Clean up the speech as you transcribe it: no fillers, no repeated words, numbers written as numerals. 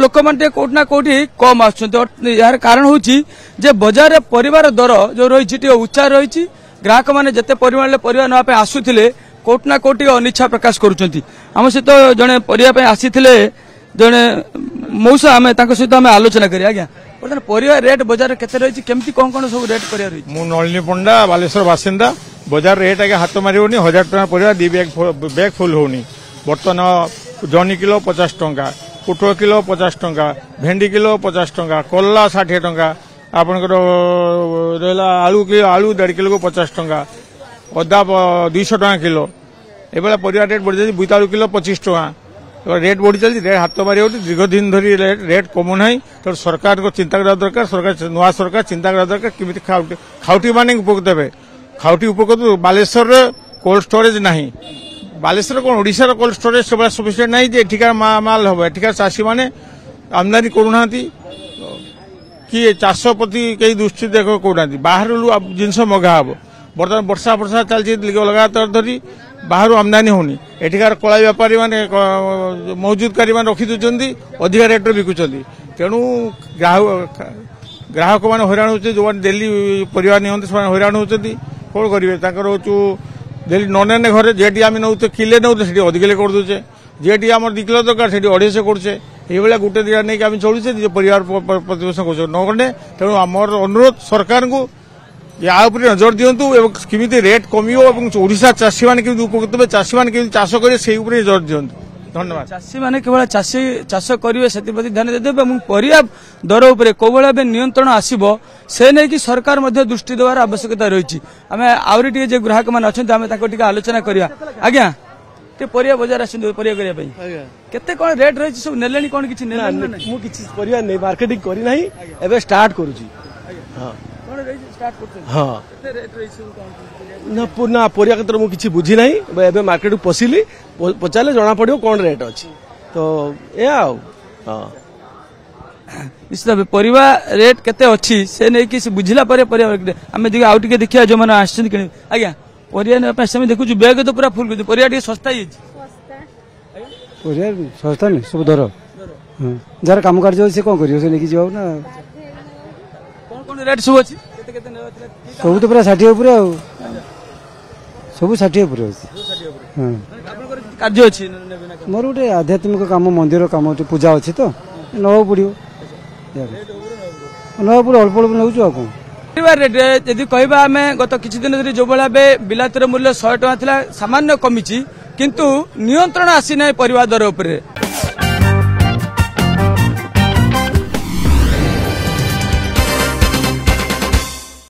लोक मैंने कौटना कौटी कम आर कारण हूँ बजार परिवार दर जो रही उच्चा रही ग्राहक मैंने जिते परिमाण परिवार नापे आसुले कौटना कौटी अनिच्छा प्रकाश करुँच आम सहित जड़े परिवार आसी जड़े मौसा आम सहित आम आलोचना करिए आज्ञा बर्तमान परिवार रेट बजार केते रही केमती कौन कौन सब रेट परिवार रही मु नलिनी पंडा बालेश्वर बासिंदा बजार रेट आगे हाथ मार 1000 टका परिवार 2 बैग फुल होनी बर्तमान जनी किलो 50 टंका पुटल किलो 50 टंका भेंडी किलो 50 टंका कल्ला 60 टंका आपनकर रहला आलू किलो आलू 1.5 किलो को 50 टंका अदा 200 टका किलो एबेला परिवार रेट बढ़ जाई बोईतालू किलो 25 टका रेट बढ़ी चलती रेट हाथ मारी दीर्घ दिन धरी रेट कमु ना तो सरकार को चिंता करा दरकार सरकार नुआ सरकार चिंता करा दरकार किमिति खाउटी माने उपकृत हे खाउटी उपकृत बालेश्वर कोल्ड स्टोरेज नहीं बालेश्वर कौन ओडिशा कोल्ड स्टोरेज सब सफिशिएंट नहीं जे एठिकार माल हम एठिकार चाषी माने आमदानी करूना कि चाष प्रति कई दृष्टि देख कौना बाहर जिनस मगा हम बर्तमान वर्षा वर्षा चलती लगातार धरी बाहर आमदानी होनी एठिकार कला व्यापारी माने मौजूदकारी मान रखी दूसरी अधिका रेट बिकुंट तेणु ग्राहक मैंने हैरान होते जो डेली परिवार नियंत्रण से हैरान होती कौन करेंगे डेली नने घरे जेटी आम नौ किले नौ से अधिक कर दूचे जेटी आम 2 किलो दरकार से 250 करुचे ये गोटे दिया नहीं आम चलुचे परिवार प्रतिपोषण कर नगने तेणु आमर अनुरोध सरकार को या नजर दिंतु किमिति रेट कमिशा चाषी मैंने उपकृत हे चाषी मैंने चाष करेंगे से नजर दिंतु धन्यवाद चाषी मैंने केवल चाषी चाष करेंगे से ध्यान देते परिया दर उपर कौ भाई नियंत्रण आसब से नहीं कि सरकार दृष्टि देवार आवश्यकता रही आम आहरी टे ग्राहक मैंने अच्छा आलोचना करिया आज्ञा परिया बजार आरिया करने कौन रेट रही सब नेले कौन किसी मुझे मार्केटिंग करना एवं स्टार्ट करुँची हाँ ना परिया क्षेत्र में किसी बुझी ना एवं मार्केट पशिली पचारे जना पड़ो कौन रेट अच्छी तो या निश्चित भाव परिवा रेट केते अच्छी से नहीं कि बुझिला आम आउ टे देखिए जो मैंने आस आज्ञा परिया से देखु बैग तो पूरा फुल कर परिया सस्ता ही सस्ता नहीं सब दर जार कम कार्य से कौन कर ना कौन रेट सब अच्छी सब तो पूरा 60 उपर सब 60 उपर कार्य अच्छी मोर गोटे आध्यात्मिक काम मंदिर काम पूजा अच्छी तो नवा पड़ो नवा पड़ो अल्प अल्प नौ कौन परिवार रेट यदि कहबा आम गत किछि दिन धरि जो भाई बिलातिर मूल्य 100 टका सामान्य कमी किंतु नियंत्रण आसी ना परिवार दर उपर